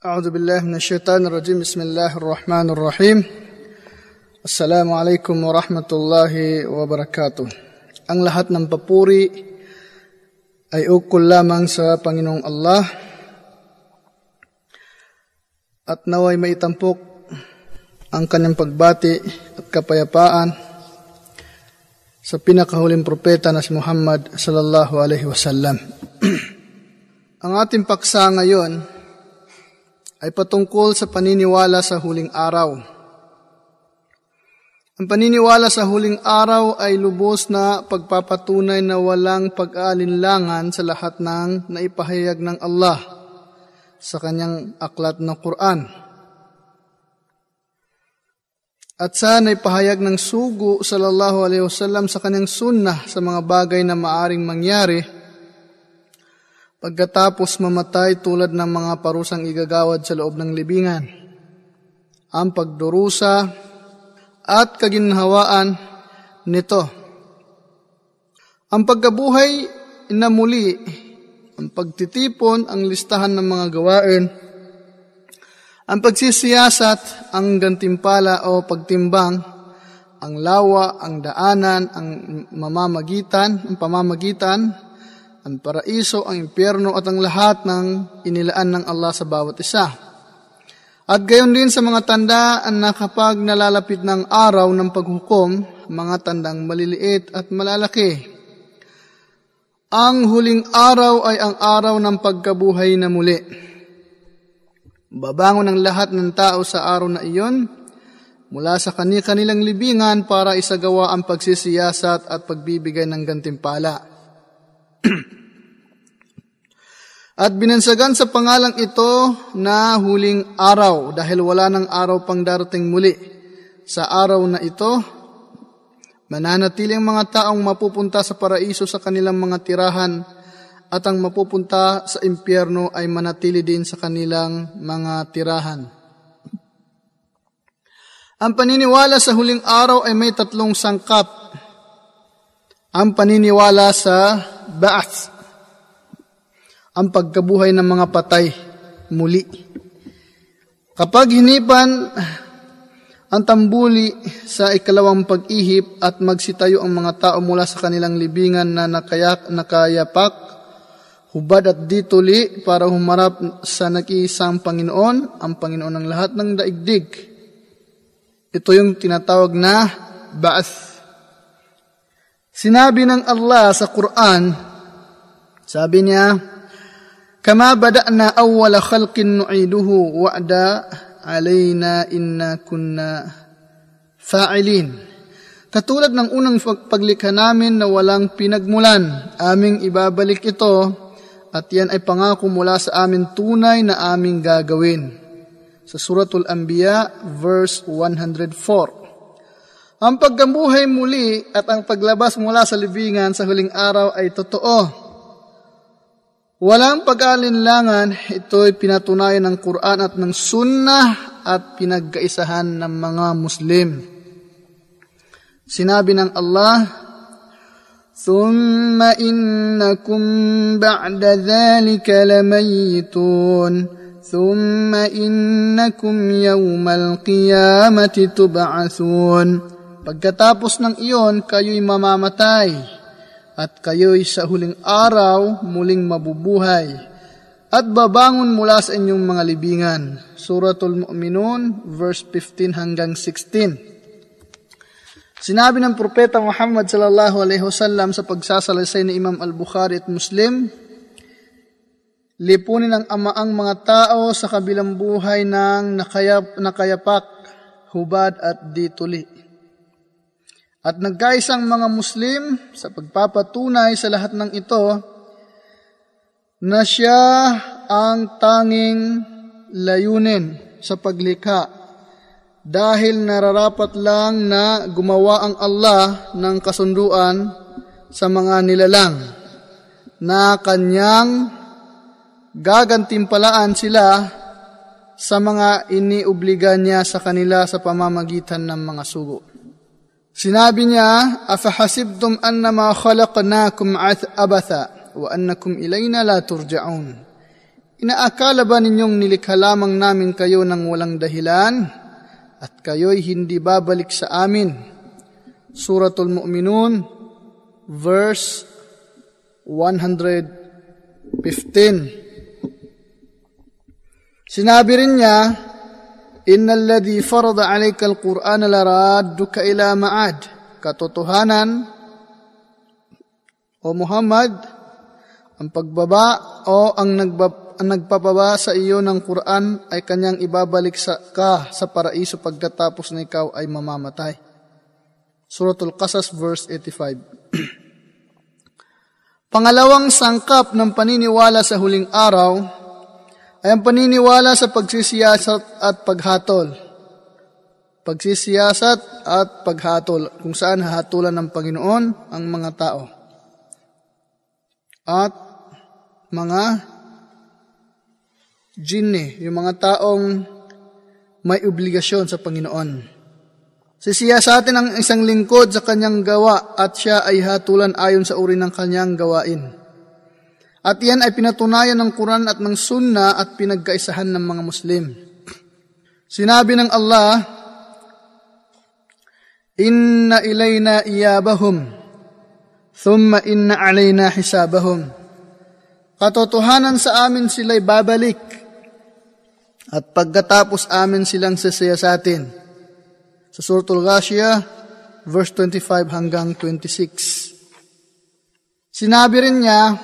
أعوذ بالله من الشيطان الرجيم بسم الله الرحمن الرحيم السلام عليكم ورحمة الله وبركاته. Ang lahat ng papuri ay ukol lamang sa Panginoong Allah at naway maitampok ang kanyang pagbati at kapayapaan sa pinakahuling propeta na si Muhammad sallallahu alaihi wasallam. Ang ating paksa ngayon ay patungkol sa paniniwala sa huling araw. Ang paniniwala sa huling araw ay lubos na pagpapatunay na walang pag-aalinlangan sa lahat ng naipahayag ng Allah sa kanyang aklat na Quran. At sa naipahayag ng sugo sallallahu alaihi wasallam sa kanyang sunnah sa mga bagay na maaring mangyari pagkatapos mamatay tulad ng mga parusang igagawad sa loob ng libingan, ang pagdurusa at kaginhawaan nito, ang pagkabuhay na muli, ang pagtitipon, ang listahan ng mga gawain, ang pagsisiyasat, ang gantimpala o pagtimbang, ang lawa, ang daanan, ang pamamagitan, ang paraiso, ang impyerno at ang lahat ng inilaan ng Allah sa bawat isa. At gayon din sa mga tandaan na kapag nalalapit ng araw ng paghukom, mga tandang maliliit at malalaki. Ang huling araw ay ang araw ng pagkabuhay na muli. Babangon ang lahat ng tao sa araw na iyon mula sa kanilang libingan para isagawa ang pagsisiyasat at pagbibigay ng gantimpala. At binansagan sa pangalang ito na huling araw dahil wala ng araw pang darating muli. Sa araw na ito, mananatili ang mga taong mapupunta sa paraiso sa kanilang mga tirahan at ang mapupunta sa impyerno ay manatili din sa kanilang mga tirahan. Ang paniniwala sa huling araw ay may tatlong sangkap. Ang paniniwala sa ba'ath, ang pagkabuhay ng mga patay muli. Kapag hinipan ang tambuli sa ikalawang pag-ihip at magsitayo ang mga tao mula sa kanilang libingan na nakayapak, hubad at dituli para humarap sa nag-iisang Panginoon, ang Panginoon ng lahat ng daigdig. Ito yung tinatawag na ba'ath. Sinabi ng Allah sa Quran, sabi niya, Kama bada'na awwala khalqin nu'iduhu wa'da alayna inna kunna fa'ilin. Katulad ng unang paglikha namin na walang pinagmulan, aming ibabalik ito at yan ay pangako mula sa amin tunay na aming gagawin. Sa Suratul Anbiya, verse 104. Ang pagkabuhay muli at ang paglabas mula sa libingan sa huling araw ay totoo. Walang pag-alinlangan, ito'y pinatunayan ng Quran at ng Sunnah at pinagkaisahan ng mga Muslim. Sinabi ng Allah, ثُمَّ إِنَّكُمْ بَعْدَ ذَلِكَ لَمَيِّتُونَ ثُمَّ إِنَّكُمْ يَوْمَ الْقِيَامَةِ تُبْعَثُونَ. Pagkatapos ng iyon, kayo'y mamamatay. At kayo'y sa huling araw muling mabubuhay at babangon mula sa inyong mga libingan. Suratul Mu'minun, verse 15 hanggang 16. Sinabi ng Propeta Muhammad sallallahu alaihi wasallam sa pagsasalaysay ni Imam Al-Bukhari at Muslim, lipunin ng amaang mga tao sa kabilang buhay ng nakayapak, hubad at dituli. At nagkaisang mga Muslim sa pagpapatunay sa lahat ng ito na siya ang tanging layunin sa paglikha dahil nararapat lang na gumawa ang Allah ng kasunduan sa mga nilalang na kanyang gagantimpalaan sila sa mga iniubliga niya sa kanila sa pamamagitan ng mga sugo. Sinabi niya, "Afahasibtum annama khalaqnakum abatha wa annakum ilayna la turja'un." Inaakala ba ninyong nilikha lamang namin kayo ng walang dahilan at kayo'y hindi babalik sa amin? Suratul Mu'minun, verse 115. Sinabi rin niya, Innal ladhi farada alayka al-Qur'ana laradduka ila ma'ad. Katotohanan, o Muhammad, ang pagbaba o ang nagpapaba sa iyo ng Quran ay kanyang ibabalik sa paraiso pagkatapos na ikaw ay mamamatay. Suratul Qasas, verse 85. Pangalawang sangkap ng paniniwala sa huling araw ay ang paniniwala sa pagsisiyasat at paghatol. Pagsisiyasat at paghatol, kung saan hahatulan ng Panginoon ang mga tao at mga jinni, yung mga taong may obligasyon sa Panginoon. Sisiyasatin ang isang lingkod sa kanyang gawa at siya ay hatulan ayon sa uri ng kanyang gawain. At yan ay pinatunayan ng Quran at ng Sunnah at pinagkaisahan ng mga Muslim. Sinabi ng Allah, Inna ilayna iyabahum, thumma inna alayna hisabahum. Katotohanan sa amin sila'y babalik, at pagkatapos amin silang sisiyasatin. Sa Suratul Ghashiyah, verse 25 hanggang 26. Sinabi rin niya,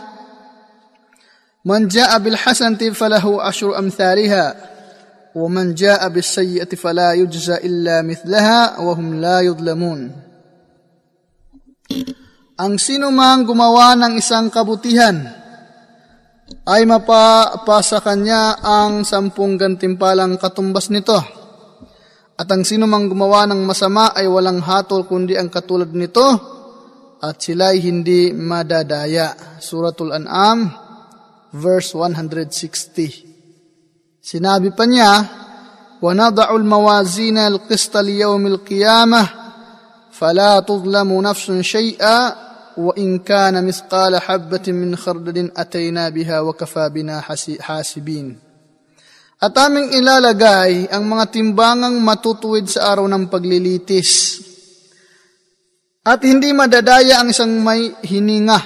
Man jaa bil hasanati falahu ashru amthaliha, wa man jaa bis sayyi'ati fala yujza illa mithlaha wa hum la yudlamun. Ang sino mang gumawa ng isang kabutihan ay mapapasa kanya ang 10 gantimpalang katumbas nito. At ang sino mang gumawa ng masama ay walang hatol kundi ang katulad nito at sila'y hindi madadaya. Suratul An'am, verse 160. Sinabi pa niya, وَنَضَعُ الْمَوَازِينَ الْقِسْطَ لِيَوْمِ الْقِيَامَةِ فَلَا تُظْلَمُ نَفْسٌ شَيْئًا وَإِنْ كَانَ مِثْقَالَ حَبَّةٍ مِّنْ خَرْدَلٍ أَتَيْنَا بِهَا وَكَفَى بِنَا حَاسِبِينَ. At aming ilalagay ang mga timbangang matutuwid sa araw ng paglilitis. At hindi madadaya ang isang may hininga,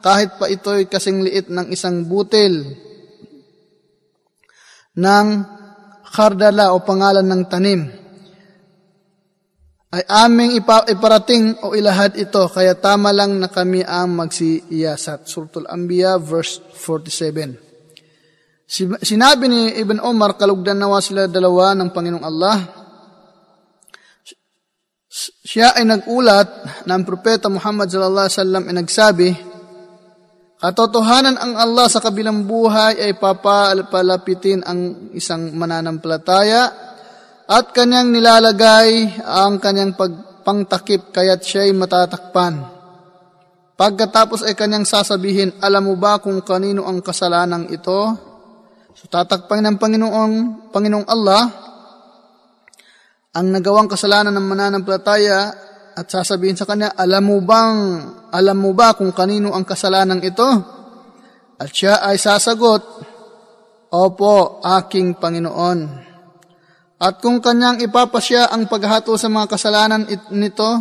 kahit pa ito'y kasing liit ng isang butil ng khardala o pangalan ng tanim. Ay aming iparating o ilahad ito, kaya tama lang na kami ang magsiyasat. Suratul Anbiya, verse 47. Sinabi ni Ibn Umar, kalugdan nawa sila dalawa ng Panginoong Allah, siya ay nagulat na ang Propeta Muhammad sallallahu alaihi wasallam ay nagsabi, katotohanan ang Allah sa kabilang buhay ay papalapitin ang isang mananampalataya at kanyang nilalagay ang kanyang pangtakip kaya't siya'y matatakpan. Pagkatapos ay kanyang sasabihin, alam mo ba kung kanino ang kasalanang ito? So tatakpan ng Panginoong Allah ang nagawang kasalanan ng mananampalataya at sasabihin sa kanya, alam mo ba kung kanino ang kasalanang ito? At siya ay sasagot, opo, aking Panginoon. At kung kanyang ipapasya ang paghato sa mga kasalanan nito,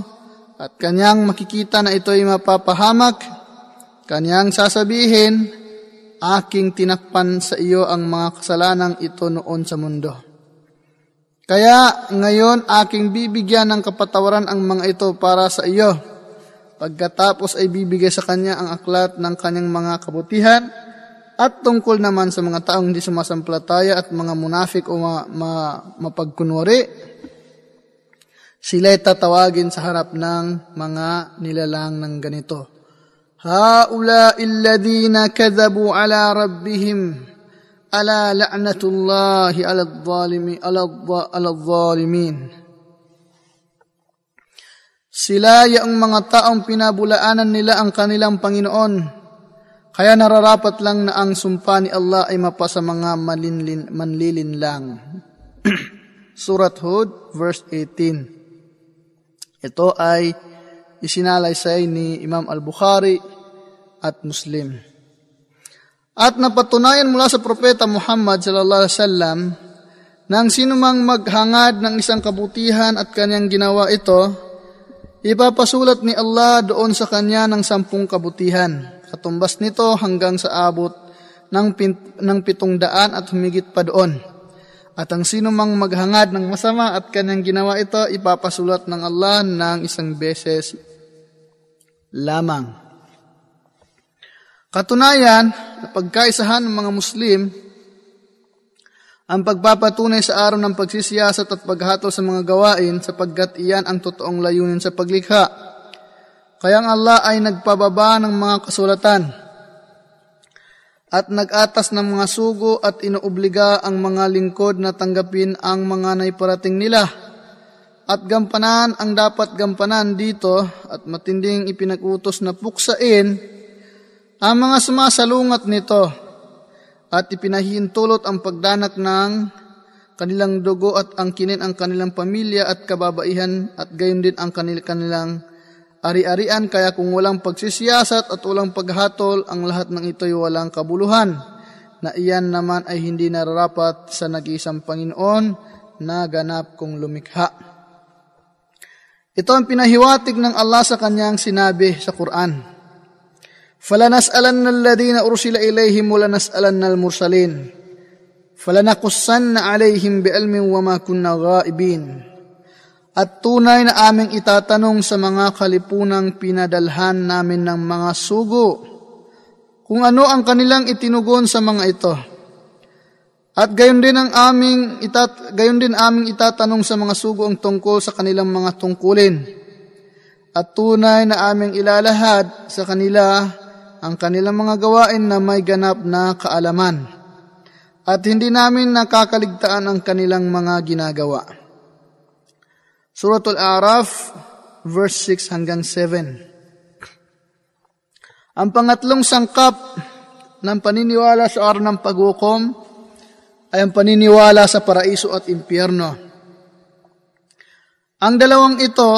at kanyang makikita na ito'y mapapahamak, kanyang sasabihin, aking tinakpan sa iyo ang mga kasalanang ito noon sa mundo. Kaya ngayon aking bibigyan ng kapatawaran ang mga ito para sa iyo. Pagkatapos ay bibigay sa kanya ang aklat ng kanyang mga kabutihan, at tungkol naman sa mga taong hindi sumasampalataya at mga munafik o mapagkunwari, sila'y tatawagin sa harap ng mga nilalang ng ganito. Haula'i alladhina kadhabu ala rabbihim, ala la'natullahi ala adh-dhalimin. Sila yung mga taong pinabulaanan nila ang kanilang Panginoon, kaya nararapat lang na ang sumpa ni Allah ay mapasa mga manlilinlang. Surat Hud, verse 18. Ito ay isinalaysay ni Imam Al-Bukhari at Muslim. At napatunayan mula sa Propeta Muhammad sallallahu alaihi wasallam na ang sinumang maghangad ng isang kabutihan at kanyang ginawa ito, ipapasulat ni Allah doon sa kanya ng 10 kabutihan. Katumbas nito hanggang sa abot ng 700 at humigit pa doon. At ang sinumang maghangad ng masama at kanyang ginawa ito, ipapasulat ng Allah ng 1 beses lamang. Katunayan, pagkaisahan ng mga Muslim ang pagpapatunay sa araw ng pagsisiyasat at paghatol sa mga gawain sapagkat iyan ang totoong layunin sa paglikha. Kaya ang Allah ay nagpababa ng mga kasulatan at nag-atas ng mga sugo at inuobliga ang mga lingkod na tanggapin ang mga naiparating nila at gampanan ang dapat gampanan dito at matinding ipinag-utos na puksain ang mga sumasalungat nito at ipinahihintulot ang pagdanak ng kanilang dugo at angkinin ang kanilang pamilya at kababaihan at gayon din ang kanilang ari-arian. Kaya kung walang pagsisiyasat at walang paghatol, ang lahat ng ito'y walang kabuluhan, na iyan naman ay hindi nararapat sa nag-iisang Panginoon na ganap kong lumikha. Ito ang pinahiwatig ng Allah sa kanyang sinabi sa Quran. فَلَنَسْأَلَنَّ الَّذِينَ أُرْسِلَ إِلَيْهِمْ وَلَنَسْأَلَنَّ الْمُرْسَلِينَ فَلَنَقُصَّنَّ عَلَيْهِمْ بِعِلْمٍ وَمَا كُنَّا غَائِبِينَ. At tunay na aming itatanong sa mga kalipunang pinadalhan namin ng mga sugo kung ano ang kanilang itinugon sa mga ito. At gayon din aming itatanong sa mga sugo ang tungkol sa kanilang mga tungkulin. At tunay na aming ilalahad sa kanila ang kanilang mga gawain na may ganap na kaalaman. At hindi namin nakakaligtaan ang kanilang mga ginagawa. Suratul A'raf, verse 6 hanggang 7. Ang pangatlong sangkap ng paniniwala sa araw ng paghukom ay ang paniniwala sa paraiso at impyerno. Ang dalawang ito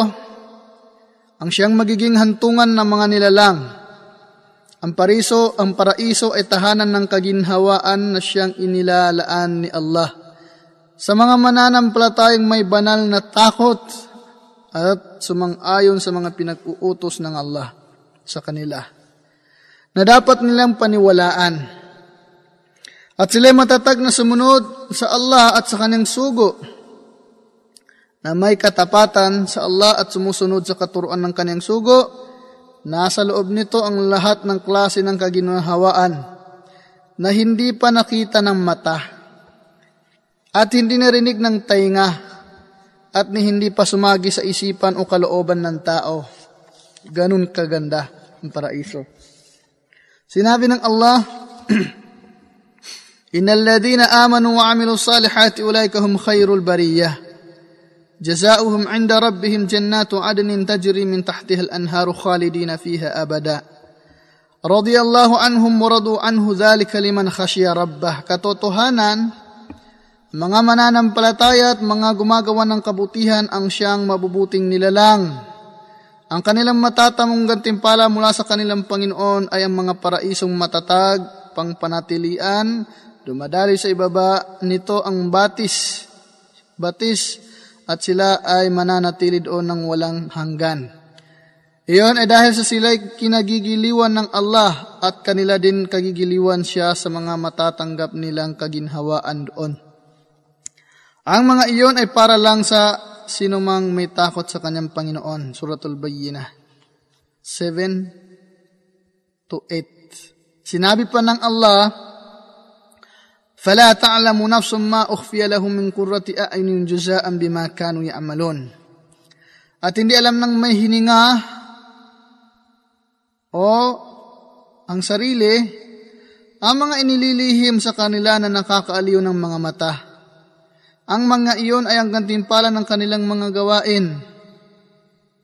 ang siyang magiging hantungan ng mga nilalang. Ang paraiso ay tahanan ng kaginhawaan na siyang inilalaan ni Allah sa mga mananampalatayang may banal na takot at sumang-ayon sa mga pinag-uutos ng Allah sa kanila na dapat nilang paniwalaan. At sila'y matatag na sumunod sa Allah at sa kanyang sugo na may katapatan sa Allah at sumusunod sa katuruan ng kanyang sugo. Nasa loob nito ang lahat ng klase ng kaginhawaan na hindi pa nakita ng mata at hindi narinig ng tainga at hindi pa sumagi sa isipan o kalooban ng tao. Ganun kaganda ang paraiso. Sinabi ng Allah, Innal ladhina amanu wa 'amilus salihati ulaika hum khairul bariyah. جزاؤهم عند ربهم جنات عدن تجري من تحتها الأنهار خالدين فيها أبدا رضي الله عنهم ورضوا عنه ذلك لمن خشي ربه. Katotohanan, mga mananampalataya at mga gumagawa ng kabutihan ang siyang mabubuting nilalang. Ang kanilang matatamong gantimpala mula sa kanilang Panginoon ay ang mga paraisong matatag, pangpanatilian, dumadali sa ibaba nito ang batis, at sila ay mananatili doon ng walang hanggan. Iyon ay dahil sa sila'y kinagigiliwan ng Allah at kanila din kagigiliwan siya sa mga matatanggap nilang kaginhawaan doon. Ang mga iyon ay para lang sa sinumang may takot sa kanyang Panginoon. Suratul Bayyinah 7-8. Sinabi pa ng Allah, فَلَا تَعْلَمُ نَفْسٌ مَا أُخْفِيَ لَهُم مِّن قُرَّةِ أَعْيُنٍ جَزَاءً بِمَا كَانُوا يَعْمَلُونَ. At hindi alam ng may hininga o ang sarili ang mga inililihim sa kanila na nakakaaliw ng mga mata. Ang mga iyon ay ang gantimpala ng kanilang mga gawain.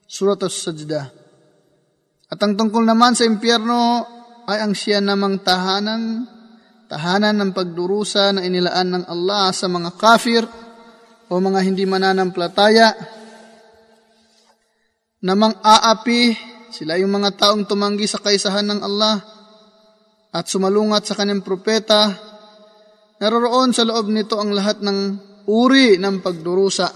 Surat As-Sajdah. At ang tungkol naman sa impyerno ay ang siya namang tahanan ng pagdurusa na inilaan ng Allah sa mga kafir o mga hindi mananampalataya na mang-aapi. Sila yung mga taong tumanggi sa kaisahan ng Allah at sumalungat sa kanyang propeta, naroroon sa loob nito ang lahat ng uri ng pagdurusa,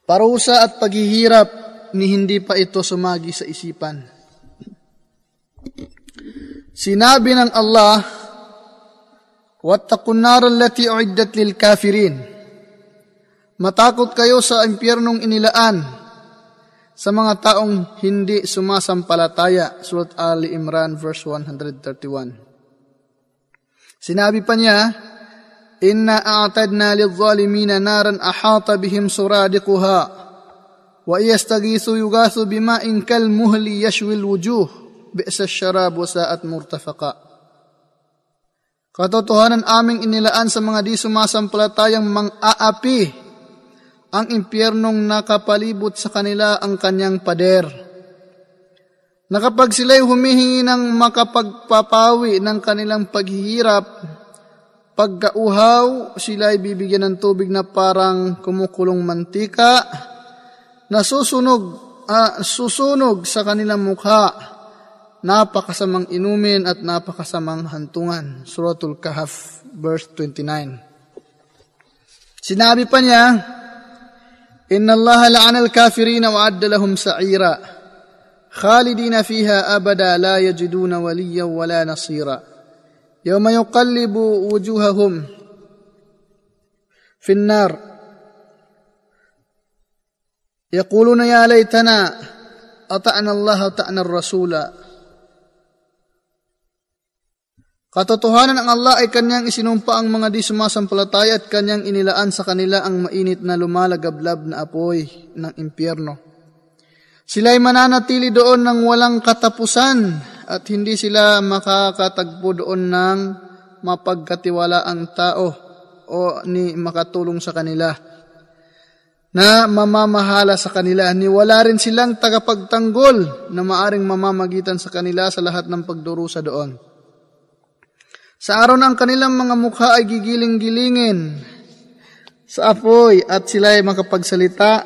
parusa at paghihirap ni hindi pa ito sumagi sa isipan. Sinabi ng Allah, "Wattaqun nar allati uiddat lil kafirin." Matakot kayo sa impyernong inilaan sa mga taong hindi sumasampalataya. Surat Ali Imran verse 131. Sinabi pa niya, "Inna a'tadna lidh-dhalimina naran ahata bihim suradiquha wa yastaghithu yughathu bima'in kalmuhli yashwi al-wujuh bi'sa asy-syarab wa sa'at murtafaqa." Katotohanan aming inilaan sa mga di sumasampalatayang mang-aapi ang impyernong nakapalibot sa kanila ang kanyang pader, na kapag sila'y humihingi ng makapagpapawi ng kanilang paghihirap, pagkauhaw, sila'y bibigyan ng tubig na parang kumukulong mantika, na susunog sa kanilang mukha, napakasamang inumin at napakasamang hantungan. Suratul Kahf, verse 29. Sinabi pa niya, "Inna Allah la'ana al-kafirina wa adda lahum sa'ira, khalidina fiha abada la yajiduna waliyan wala nasira. Yawma yuqallibu wujuhahum fin nar, yaquluna ya laytana ata'na Allah wa ata'na ar-rasula." Katotohanan ang Allah ay kanyang isinumpa ang mga di sumasampalataya at kanyang inilaan sa kanila ang mainit na lumalagablab na apoy ng impyerno. Sila'y mananatili doon ng walang katapusan at hindi sila makakatagpo doon ng mapagkatiwalaang tao o ni makatulong sa kanila na mamamahala sa kanila, ni wala rin silang tagapagtanggol na maaring mamamagitan sa kanila sa lahat ng pagdurusa doon. Sa araw na ang kanilang mga mukha ay gigiling-gilingin sa apoy at sila ay makapagsalita.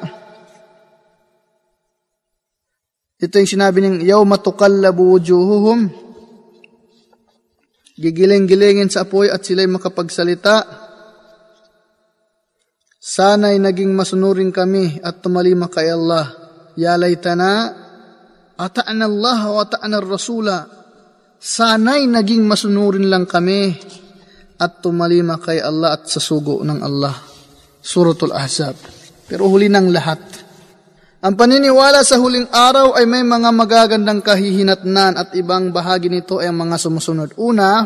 Ito yung sinabi ng yawma tuqallabu wujuhuhum. Gigiling-gilingin sa apoy at sila ay makapagsalita. Sana'y naging masunurin kami at tumalima kay Allah. Ya laytana ata'na Allah wa ata'na ar-rasula. Sana'y naging masunurin lang kami at tumalima kay Allah at sa sugo ng Allah. Suratul Ahzab. Pero huli ng lahat, ang paniniwala sa huling araw ay may mga magagandang kahihinatnan at ibang bahagi nito ay ang mga sumusunod. Una,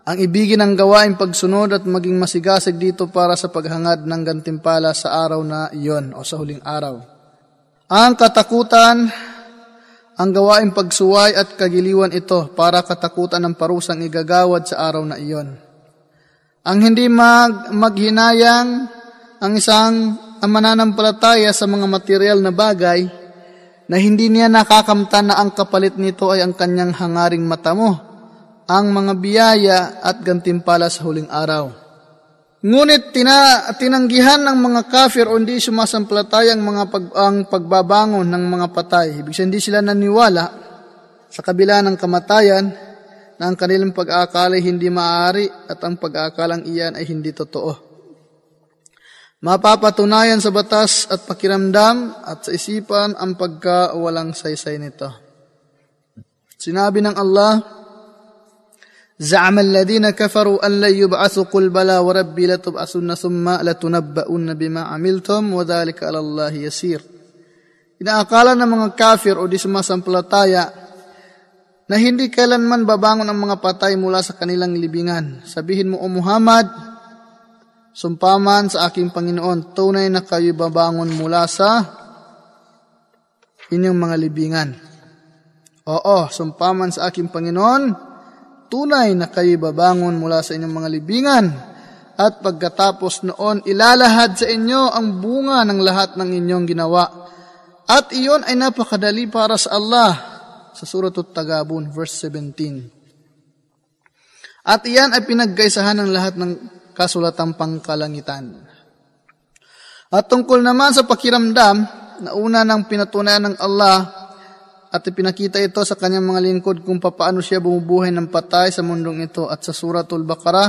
ang ibigin ng gawaing pagsunod at maging masigasig dito para sa paghangad ng gantimpala sa araw na iyon o sa huling araw. Ang katakutan, ang gawaing pagsuway at kagiliwan ito para katakutan ng parusang igagawad sa araw na iyon. Ang hindi maghinayang ang isang mananampalataya sa mga material na bagay na hindi niya nakakamtan na ang kapalit nito ay ang kanyang hangaring matamo, ang mga biyaya at gantimpala sa huling araw. Ngunit tinanggihan ng mga kafir o hindi sumasampalataya ang pagbabangon ng mga patay. Ibig sabihin, hindi sila naniwala sa kabila ng kamatayan na ang kanilang pag-aakala ay hindi maaari at ang pag-aakalang iyan ay hindi totoo. Mapapatunayan sa batas at pakiramdam at sa isipan ang pagkawalang saysay nito. Sinabi ng Allah, زعم الذين كفروا أن لن يبعثوا قل بلى وربي لتبعثن ثم لتنبؤن بما عملتم وذلك على الله يسير. Inaakala ng mga kafir o di sumasampalataya na hindi kailanman babangon ang mga patay mula sa kanilang libingan. Sabihin mo, O Muhammad, sumpaman sa aking Panginoon, tunay na kayo babangon mula sa inyong mga libingan. Oo, sumpaman sa aking Panginoon, tunay na kayo babangon mula sa inyong mga libingan at pagkatapos noon ilalahad sa inyo ang bunga ng lahat ng inyong ginawa. At iyon ay napakadali para sa Allah sa Suratul Tagabun verse 17. At iyan ay pinaggaysahan ng lahat ng kasulatang pangkalangitan. At tungkol naman sa pakiramdam, na una nang pinatunayan ng Allah at ipinakita ito sa kanyang mga lingkod kung papaano siya bumubuhay ng patay sa mundong ito. At sa Suratul Baqarah,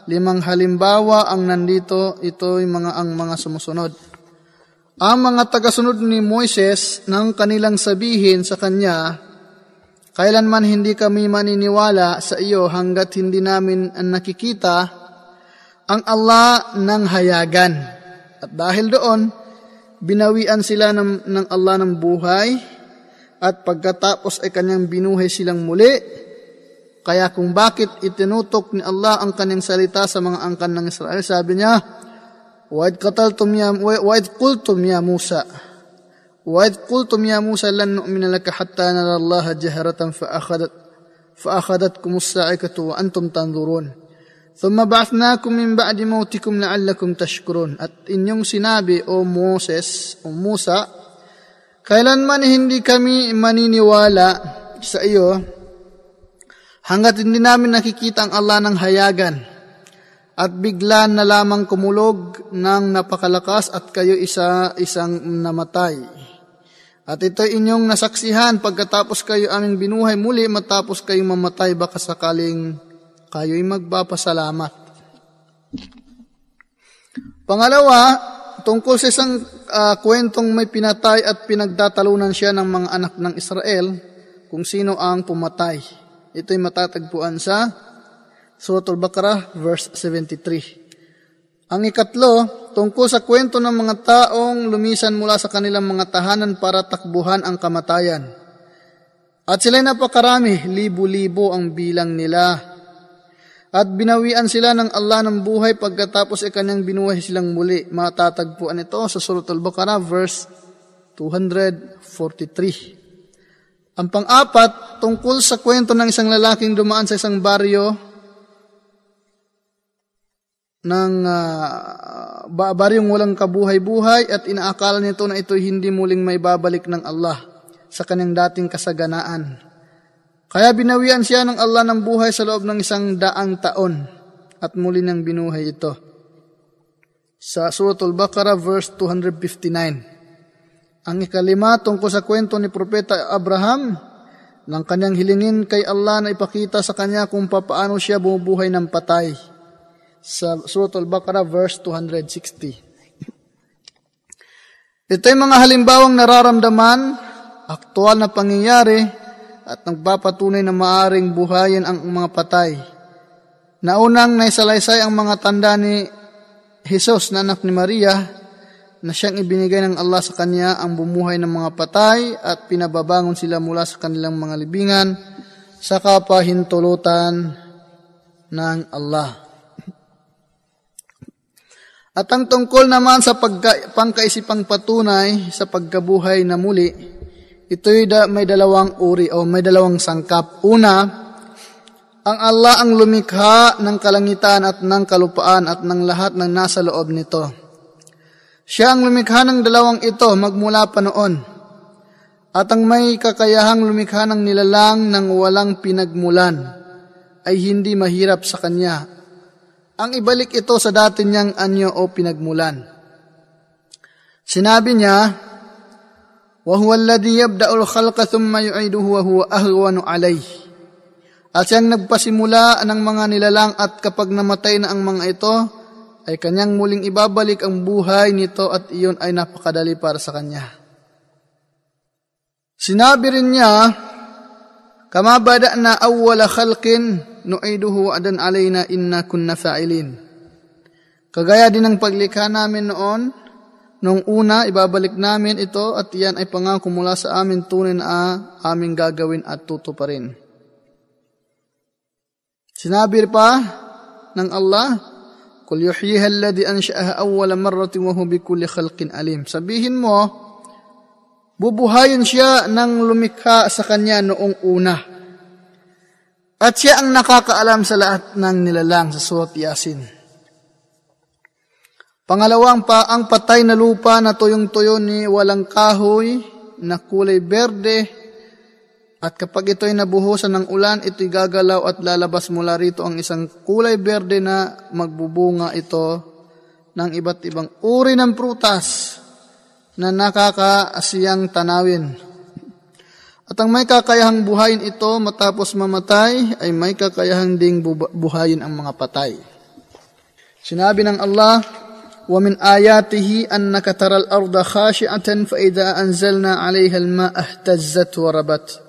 5 halimbawa ang nandito, ito ang mga sumusunod. Ang mga tagasunod ni Moises nang kanilang sabihin sa kanya, kailanman hindi kami maniniwala sa iyo hanggat hindi namin nakikita ang Allah ng hayagan. At dahil doon, binawian sila ng Allah ng buhay at pagkatapos ay kanyang binuhay silang muli. Kaya kung bakit itinutok ni Allah ang kanyang salita sa mga angkan ng Israel, sabi niya, وَإِذْ قُلْتُمْ يَا مُوسَى لَن نُؤْمِنَ لَكَ حَتَّى نَرَى اللَّهَ جَهْرَةً فَأَخَذَتْكُمُ الصَّاعِقَةُ وَأَنْتُمْ تَنْظُرُونَ ثُمَّ بَعَثْنَاكُمْ مِنْ بَعْدِ مَوْتِكُمْ لَعَلَّكُمْ تَشْكُرُونَ. At inyong sinabi, O Moses, O Musa, kailanman hindi kami maniniwala sa iyo hanggat hindi namin nakikita ang Allah ng hayagan. At bigla na lamang kumulog ng napakalakas at kayo isang namatay. At ito inyong nasaksihan pagkatapos kayo aming binuhay muli matapos kayong mamatay, baka sakaling kayo'y magpapasalamat. Pangalawa, tungkol sa isang kwentong may pinatay at pinagtatalunan siya ng mga anak ng Israel kung sino ang pumatay. Ito'y matatagpuan sa Suratul Baqarah, verse 73. Ang ikatlo, tungkol sa kwento ng mga taong lumisan mula sa kanilang mga tahanan para takbuhan ang kamatayan. At sila'y napakarami, libo-libo ang bilang nila. At binawian sila ng Allah ng buhay pagkatapos ay kanyang binuhay silang muli. Matatagpuan ito sa Suratul Baqarah, verse 243. Ang pang-apat, tungkol sa kwento ng isang lalaking dumaan sa isang baryo ng baryong walang kabuhay-buhay at inaakala nito na ito'y hindi muling may babalik ng Allah sa kanyang dating kasaganaan. Kaya binawian siya ng Allah ng buhay sa loob ng 100 taon at muli nang binuhay ito. Sa Suratul Baqarah, verse 259. Ang ikalima, tungkol sa kwento ni Propeta Abraham nang kanyang hilingin kay Allah na ipakita sa kanya kung papaano siya bumubuhay ng patay. Sa Suratul Baqarah, verse 260. Ito'y mga halimbawang nararamdaman, aktual na pangyayari, at nagpapatunay na maaring buhayin ang mga patay. Naunang naisalaysay ang mga tanda ni Jesus na anak ni Maria, na siyang ibinigay ng Allah sa kanya ang bumuhay ng mga patay at pinababangon sila mula sa kanilang mga libingan sa kapahintulutan ng Allah. At ang tungkol naman sa pangkaisipang patunay sa pagkabuhay na muli, ito'y may dalawang uri o may dalawang sangkap. Una, ang Allah ang lumikha ng kalangitan at ng kalupaan at ng lahat ng nasa loob nito. Siya ang lumikha ng dalawang ito magmula pa noon. At ang may kakayahang lumikha ng nilalang ng walang pinagmulan ay hindi mahirap sa kanya ang ibalik ito sa dati niyang anyo o pinagmulan. Sinabi niya, وَهُوَ الَّذِي يَبْدَأُ الْخَلْقَ ثُمَّ يُعِيدُهُ وَهُوَ أَهْوَنُ عَلَيْهِ. At siyang nagpasimula ng mga nilalang at kapag namatay na ang mga ito, ay kanyang muling ibabalik ang buhay nito at iyon ay napakadali para sa kanya. Sinabi rin niya, كَمَا بَدَأْنَا أَوَّلَ خَلْقٍ nu'iduhu adan alayna inna kunna fa'ilin. Kagaya din ng paglikha namin noong una, ibabalik namin ito at iyan ay pangako mula sa amin tunay na aming gagawin at tutuparin. Sinabi pa ng Allah, Qul yuhyiha alladhi ansha'aha awwala marratin wa huwa bikulli khalqin alim. Sabihin mo, bubuhayin siya ng lumikha sa kanya noong una. At siya ang nakakaalam sa lahat ng nilalang sa Surat Yasin. Pangalawang ang patay na lupa na tuyong-tuyo ni walang kahoy na kulay berde. At kapag ito'y nabuhusan ng ulan, ito'y gagalaw at lalabas mula rito ang isang kulay berde na magbubunga ito ng iba't ibang uri ng prutas na nakakaasiyang tanawin. At ang may kakayahang buhayin ito matapos mamatay ay may kakayahang ding buhayin ang mga patay. Sinabi ng Allah, وَمِنْ آيَاتِهِ أَنَّكَ تَرَى الْأَرْضَ خَاشِعَةً فَإِذَا أَنزَلْنَا عَلَيْهَا الْمَاءَ اهْتَزَّتْ وَرَبَتْ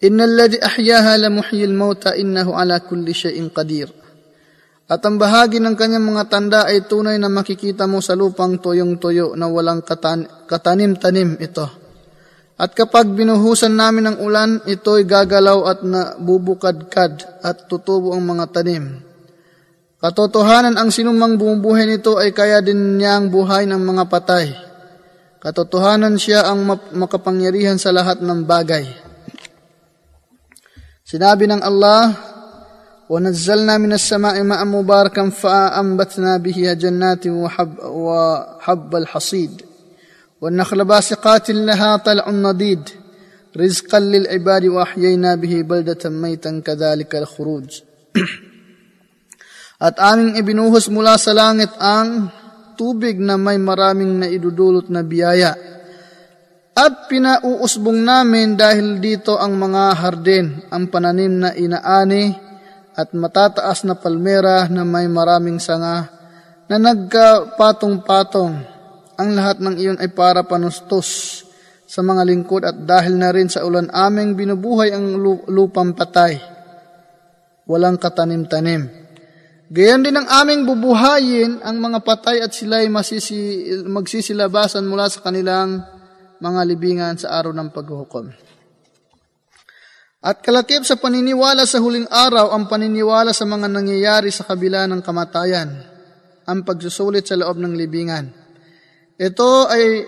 إِنَّ الَّذِي أَحْيَاهَا لَمُحْيِي الْمَوْتَى إِنَّهُ عَلَى كُلِّ شَيْءٍ قَدِيرٌ. At ang bahagi ng kanyang mga tanda ay tunay na makikita mo sa lupang tuyong-tuyo na walang katanim-tanim ito. At kapag binuhusan namin ng ulan, ito'y gagalaw at nabubukadkad at tutubo ang mga tanim. Katotohanan ang sinumang bumubuhay nito ay kaya din niyang buhay ng mga patay. Katotohanan siya ang makapangyarihan sa lahat ng bagay. Sinabi ng Allah, وَنَزَّلْنَا مِنَ السَّمَاءِ مَاءً مُبَارَكًا فَأَنبَتْنَا بِهِ جَنَّاتٍ وَحَبَّ الْحَصِيدِ وَالنَّخْلَ بَاسِقَاتٍ لَهَا طَلْعٌ نَضِيدٌ رِزْقًا لِلْعِبَادِ وَأَحْيَيْنَا بِهِ بَلْدَةً مَيْتًا كَذَلِكَ الْخُرُوجُ. At aming ibinuhos mula sa langit ang tubig na may maraming naidudulot na biyaya. At pinauusbong namin dahil dito ang mga hardin, ang pananim na inaani, at matataas na palmera na may maraming sanga na nagkapatong-patong. Ang lahat ng iyon ay para panustos sa mga lingkod at dahil na rin sa ulan aming binubuhay ang lupang patay. Walang katanim-tanim. Gayon din ang aming bubuhayin ang mga patay at sila'y magsisilabasan mula sa kanilang mga libingan sa araw ng paghuhukom. At kalakip sa paniniwala sa huling araw ang paniniwala sa mga nangyayari sa kabila ng kamatayan, ang pagsusulit sa loob ng libingan. Ito ay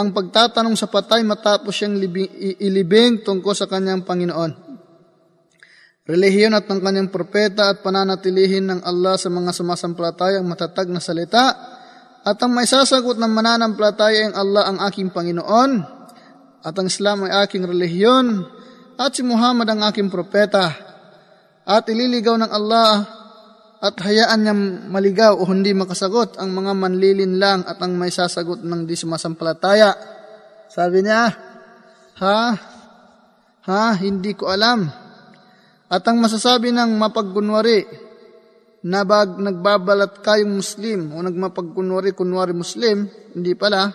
ang pagtatanong sa patay matapos siyang ilibing tungkol sa kanyang Panginoon. Relihiyon at ng kanyang propeta at pananatilihin ng Allah sa mga sumasampalatayang matatag na salita at ang may sasagot ng mananampalataya ang Allah ang aking Panginoon at ang Islam ay aking relihiyon at si Muhammad ang aking propeta at ililigaw ng Allah at hayaan niyang maligaw o hindi makasagot ang mga manlilinlang at ang may sasagot ng di sumasampalataya. Sabi niya, hindi ko alam. At ang masasabi ng mapagkunwari na nagbabalat kayong Muslim o nagmapagkunwari Muslim, hindi pala,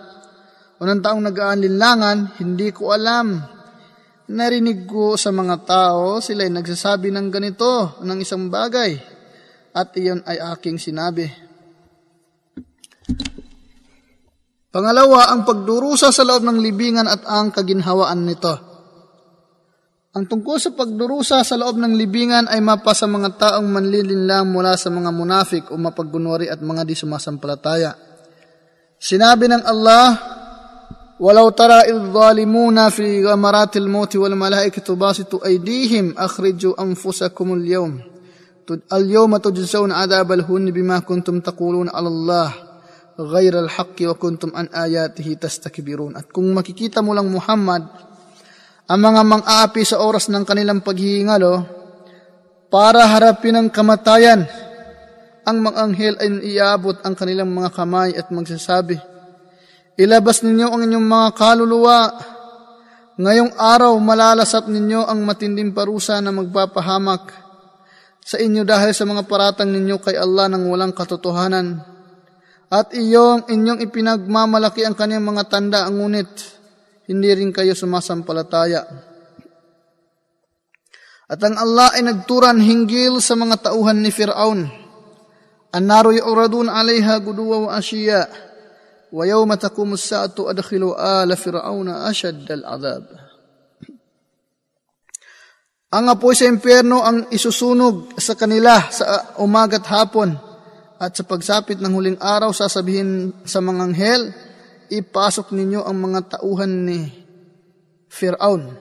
o ng taong nag-aalinlangan, hindi ko alam. Narinig ko sa mga tao, sila'y nagsasabi ng ganito, ng isang bagay, at iyon ay aking sinabi. Pangalawa, ang pagdurusa sa loob ng libingan at ang kaginhawaan nito. Ang tungkol sa pagdurusa sa loob ng libingan ay mapa sa mga taong manlilinlang mula sa mga munafik o mapagkunwari at mga di sumasampalataya. Sinabi ng Allah, وَلَوْ تَرَى إِذْ ظَالِمُونَ فِي غَمَرَاتِ الْمَوْتِ وَالْمَلَائِكَةُ بَاسِطُو أَيْدِيهِمْ أَخْرِجُوا أَنفُسَكُمُ الْيَوْمَ تُجْزَوْنَ عَذَابَ الْهُونِ بِمَا كُنْتُمْ تَقُولُونَ عَلَى اللَّهِ غَيْرَ الْحَقِّ وَكُنْتُمْ عَنْ آيَاتِهِ تَسْتَكْبِرُونَ. At kung makikita mo lang Muhammad, ang mga mang-aapi sa oras ng kanilang paghihingalo, para harapin ang kamatayan, ang mga anghel ay iabot ang kanilang mga kamay at magsasabi, ilabas ninyo ang inyong mga kaluluwa. Ngayong araw malalasap ninyo ang matinding parusa na magpapahamak sa inyo dahil sa mga paratang ninyo kay Allah ng walang katotohanan. At inyong ipinagmamalaki ang kanyang mga tanda, ngunit hindi rin kayo sumasampalataya. At ang Allah ay nagturan hinggil sa mga tauhan ni Fir'aun. An-naru yu'radun 'alayha guduwa wa ashiya wa yawma taqumu as-sa'atu adkhilu ala fir'auna ashadda al-'adhab. Ang apoy sa impyerno ang isusunog sa kanila sa umaga at hapon, at sa pagsapit ng huling araw sasabihin sa mga anghel, ipasok ninyo ang mga tauhan ni Fir'aun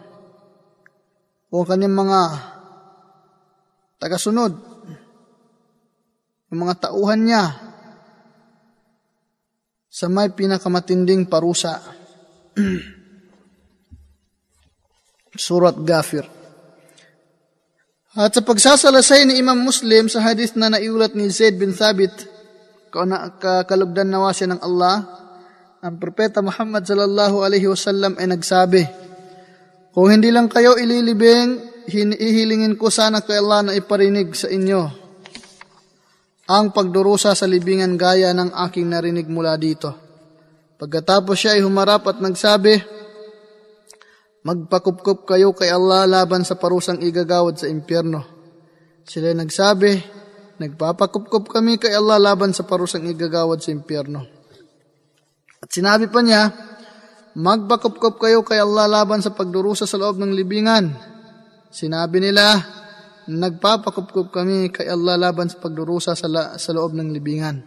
o kanyang mga tagasunod, ang mga tauhan niya sa may pinakamatinding parusa. Surat Ghafir. At sa pagsasalasay ni Imam Muslim sa hadith na naiulat ni Zaid bin Thabit, kalugdan nawa siya ng Allah, ang propeta Muhammad sallallahu alaihi wasallam ay nagsabi, Kung hindi lang kayo ililibing, ihilingin ko sana kay Allah na iparinig sa inyo ang pagdurusa sa libingan gaya ng aking narinig mula dito. Pagkatapos siya ay humarap at nagsabi, magpakupkup kayo kay Allah laban sa parusang igagawad sa impyerno. Sila nagsabi, nagpapakupkup kami kay Allah laban sa parusang igagawad sa impyerno. At sinabi pa niya, magpakupkup kayo kay Allah laban sa pagdurusa sa loob ng libingan. Sinabi nila, nagpapakupkup kami kay Allah laban sa pagdurusa sa loob ng libingan.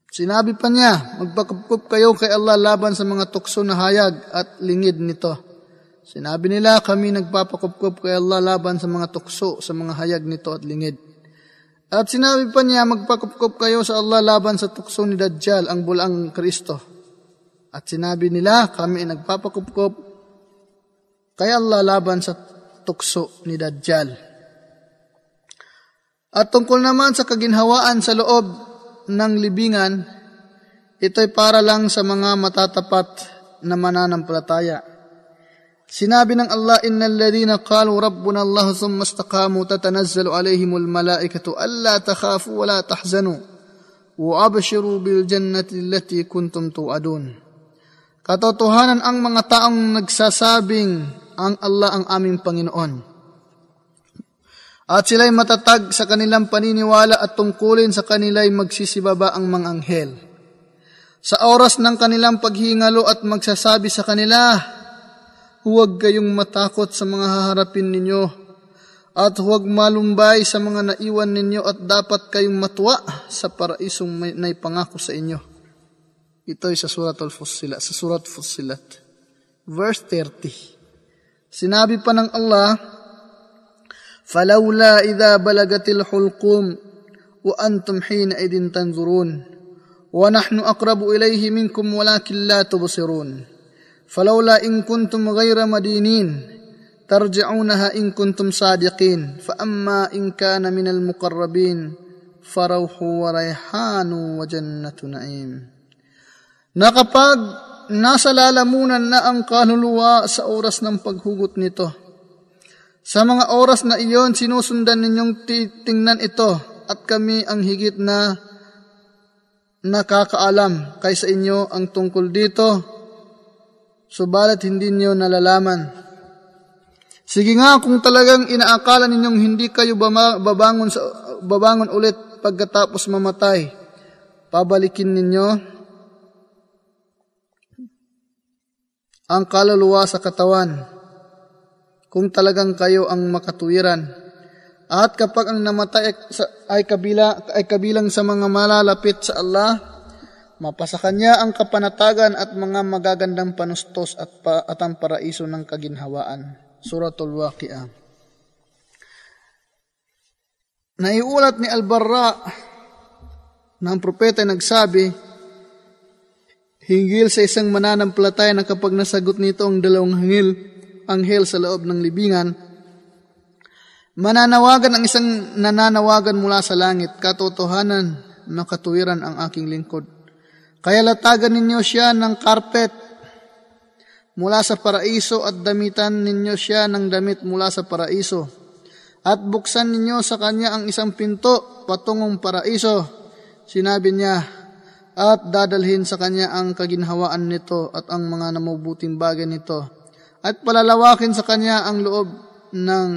Sinabi pa niya, magpakupkup kayo kay Allah laban sa mga tukso na hayag at lingid nito. Sinabi nila, kami nagpapakupkup kay Allah laban sa mga tukso, sa mga hayag nito at lingid. At sinabi pa niya, magpakupkup kayo sa Allah laban sa tukso ni Dajjal, ang bulang Kristo. At sinabi nila, kami nagpapakupkup kay Allah laban sa tukso ni Dajjal. At tungkol naman sa kaginhawaan sa loob ng libingan, ito'y para lang sa mga matatapat na mananampalataya. Sinabi ng Allah, innal ladhina qalu rabbuna Allah thumma istaqamu tatanazzalu alayhimul malaikatu alla takhafu wa la tahzanu wa abshiru bil jannati allati kuntum tu'adun. Katotohanan ang mga taong nagsasabing ang Allah ang aming Panginoon. At sila'y matatag sa kanilang paniniwala at tungkulin sa kanila'y magsisibaba ang mga anghel. Sa oras ng kanilang paghingalo at magsasabi sa kanila, huwag kayong matakot sa mga haharapin ninyo at huwag malumbay sa mga naiwan ninyo at dapat kayong matuwa sa paraisong may pangako sa inyo. Ito ay sa Surat Fussilat, sa Surat Fussilat. Verse 30. Sinabi pa ng Allah, فَلَوْلَا إِذَا بَلَغَتِ الْحُلْقُومِ وَأَنْتُمْ حِينَئِذٍ تَنْظُرُونَ وَنَحْنُ أَقْرَبُ إِلَيْهِ مِنْكُمْ وَلَكِنْ لَا تُبْصِرُونَ فَلَوْلَا إِنْ كُنْتُمْ غَيْرَ مَدِينِينَ تَرْجِعُونَهَا إِنْ كُنْتُمْ صَادِقِينَ فَأَمَّا إِنْ كَانَ مِنَ الْمُقَرَّبِينَ فَرَوْحٌ وَرَيْحَانٌ وَجَنَّةُ نَعِيمٍ. Na kapag nasa lalamunan na ang kaluluwa sa oras ng paghugot nito, sa mga oras na iyon, sinusundan ninyong titingnan ito at kami ang higit na nakakaalam kaysa inyo ang tungkol dito, subalit hindi niyo nalalaman. Sige nga, kung talagang inaakala ninyong hindi kayo babangon ulit pagkatapos mamatay, pabalikin ninyo ang kaluluwa sa katawan. Kung talagang kayo ang makatuwiran. At kapag ang namatay ay kabilang sa mga malalapit sa Allah, mapasa kanya ang kapanatagan at mga magagandang panustos at ang paraiso ng kaginhawaan. Suratul Waqi'ah. Naiulat ni Al-Barra na ang propeta ay nagsabi, hinggil sa isang mananampalataya na kapag nasagot nito ang dalawang anghel sa loob ng libingan, mananawagan ang isang nananawagan mula sa langit, katotohanan na katuwiran ang aking lingkod. Kaya latagan ninyo siya ng karpet mula sa paraiso at damitan ninyo siya ng damit mula sa paraiso. At buksan ninyo sa kanya ang isang pinto patungong paraiso. Sinabi niya, at dadalhin sa kanya ang kaginhawaan nito at ang mga namubuting bagay nito. At palalawakin sa kanya ang loob ng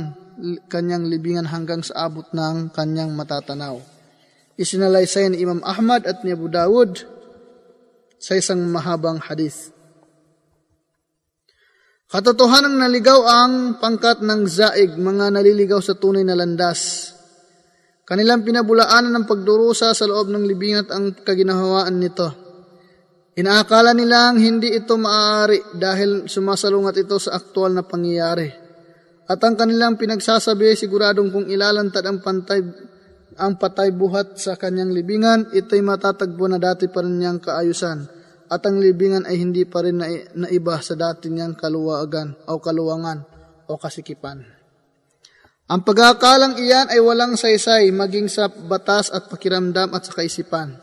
kanyang libingan hanggang sa abot ng kanyang matatanaw. Isinalaysay ni Imam Ahmad at ni Abu Dawud sa isang mahabang hadith. Katotohanang naligaw ang pangkat ng zaig, mga naliligaw sa tunay na landas. Kanilang pinabulaanan ng pagdurusa sa loob ng libingan at ang kaginahawaan nito. Inaakala nilang hindi ito maaari dahil sumasalungat ito sa aktual na pangyayari. At ang kanilang pinagsasabi, siguradong kung ilalantad ang patay buhat sa kanyang libingan, ito'y matatagpo na dati pa rin niyang kaayusan. At ang libingan ay hindi pa rin naiba sa dati niyang kaluwangan o kasikipan. Ang pagkakalang iyan ay walang saysay maging sa batas at pakiramdam at sa kaisipan.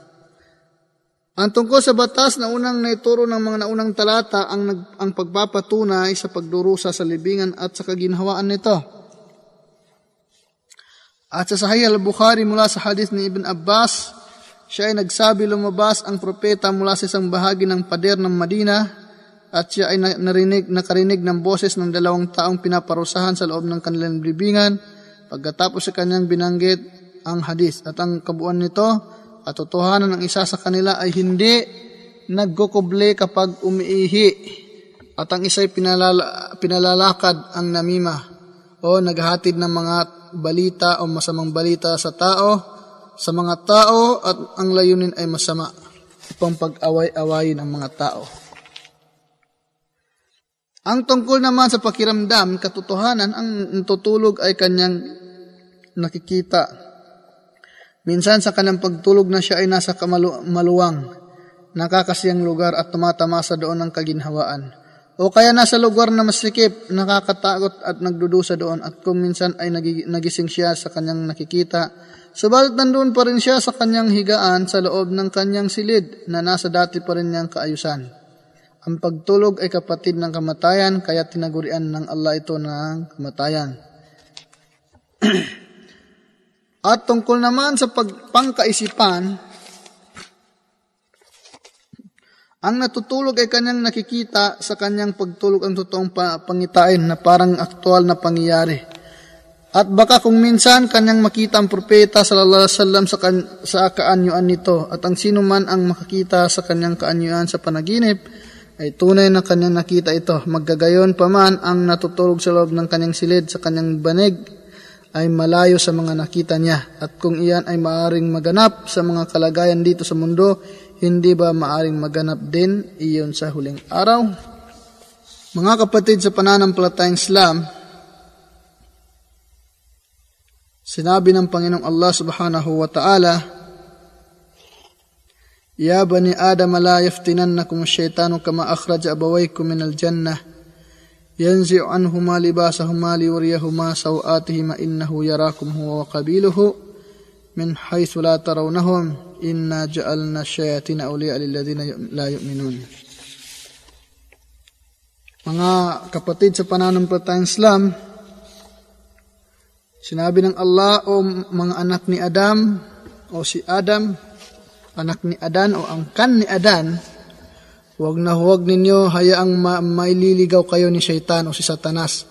Ang tungkol sa batas na unang naituro ng mga naunang talata ang pagpapatunay sa pagdurusa sa libingan at sa kaginhawaan nito. At sa Sahih al-Bukhari mula sa hadith ni Ibn Abbas, siya ay nagsabi lumabas ang propeta mula sa isang bahagi ng pader ng Madina at siya ay nakarinig ng boses ng 2 taong pinaparusahan sa loob ng kanilang libingan pagkatapos sa kanyang binanggit ang hadith. At ang kabuuan nito, katotohanan ng isa sa kanila ay hindi nagkukuble kapag umiihi at ang isa ay pinalalakad ang namima o naghahatid ng mga balita o masamang balita sa mga tao at ang layunin ay masama upang pag-away-awayin ang mga tao. Ang tungkol naman sa pakiramdam, katotohanan, ang natutulog ay kanyang nakikita. Minsan sa kanyang pagtulog na siya ay nasa maluwang, nakakasiyang lugar at tumatamasa doon ng kaginhawaan. O kaya nasa lugar na masikip, nakakatakot at nagdudusa doon at kung minsan ay nagising siya sa kanyang nakikita, subalit nandoon pa rin siya sa kanyang higaan sa loob ng kanyang silid na nasa dati pa rin niyang kaayusan. Ang pagtulog ay kapatid ng kamatayan, kaya tinagurian ng Allah ito ng kamatayan. At tungkol naman sa pangkaisipan, ang natutulog ay kanyang nakikita sa kanyang pagtulog ang totoong pangitain na parang aktual na pangyayari. At baka kung minsan kanyang makita ang propeta sallallahu alaihi wasallam sa kaanyuan nito at ang sino man ang makakita sa kanyang kaanyuan sa panaginip ay tunay na kanyang nakita ito. Maggagayon pa man ang natutulog sa loob ng kanyang silid sa kanyang banig ay malayo sa mga nakita niya. At kung iyan ay maaring maganap sa mga kalagayan dito sa mundo, hindi ba maaring maganap din iyon sa huling araw? Mga kapatid sa pananampalatayang Islam, sinabi ng Panginoong Allah subhanahu wa ta'ala, Ya bani Adam la yaftinannakum ash-shaytanu kama akhraja abawaykum min al-jannah yanzi'u anhuma libasahuma liyuriyahuma sawatihima innahu yarakum huwa wa qabiluhu min haythu la tarawnahum inna ja'alna ash-shayatina awliya lil ladzina la yu'minun. Mga kapatid sa pananampalatayang Islam, sinabi ng Allah, o mga anak ni Adam, o si Adam, anak ni Adan o angkan ni Adan, huwag na huwag ninyo hayaang maililigaw kayo ni Shaitan o si Satanas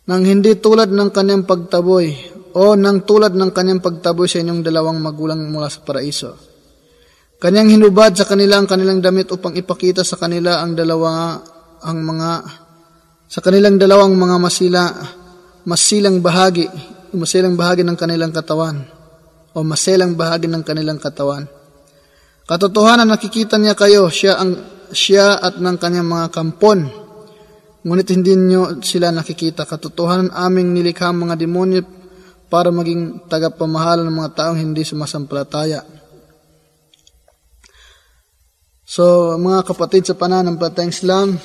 nang hindi tulad ng kanyang pagtaboy o nang tulad ng kanyang pagtaboy sa inyong 2 magulang mula sa paraiso. Kanyang hinubad sa kanila ang kanilang damit upang ipakita sa kanila ang kanilang 2 mga masilang bahagi ng kanilang katawan o maselang bahagi ng kanilang katawan. Katotohanan nakikita niya kayo, siya at ng kanyang mga kampon, ngunit hindi niyo sila nakikita. Katotohanan aming nilikha mga demonyo para maging tagapamahala ng mga taong hindi sumasampalataya. So, mga kapatid sa pananampalatayang Islam,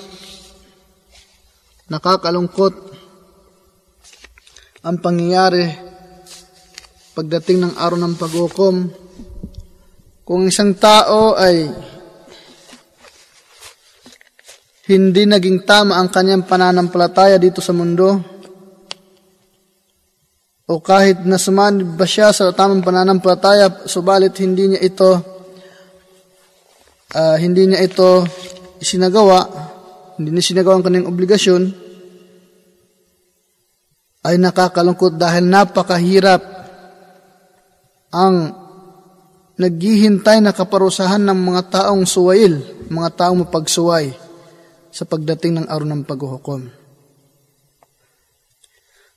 nakakalungkot ang pangyayari pagdating ng araw ng paghukom. Kung isang tao ay hindi naging tama ang kanyang pananampalataya dito sa mundo, o kahit nasumanib ba siya sa tamang pananampalataya, subalit hindi niya ito isinagawa, hindi niya sinagawa ang kanyang obligasyon, ay nakakalungkot dahil napakahirap ang naghihintay na kaparusahan ng mga taong suwail, mga taong mapagsuway sa pagdating ng araw ng paghuhukom.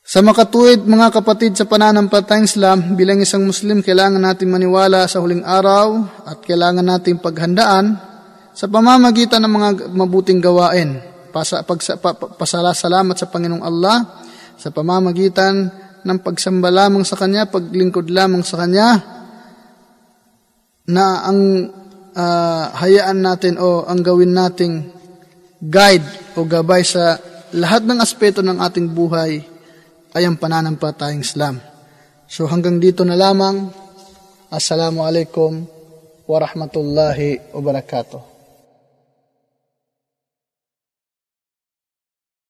Sa makatuwid, mga kapatid sa pananampalatayang Islam, bilang isang Muslim, kailangan natin maniwala sa huling araw at kailangan natin paghandaan sa pamamagitan ng mga mabuting gawain. Pasalamat sa Panginoong Allah sa pamamagitan ng pagsamba lamang sa Kanya, paglingkod lamang sa Kanya, na ang hayaan natin o ang gawin nating guide o gabay sa lahat ng aspeto ng ating buhay ay ang pananampalatayang Islam. So hanggang dito na lamang. Assalamualaikum wa rahmatullahi wa barakatuh.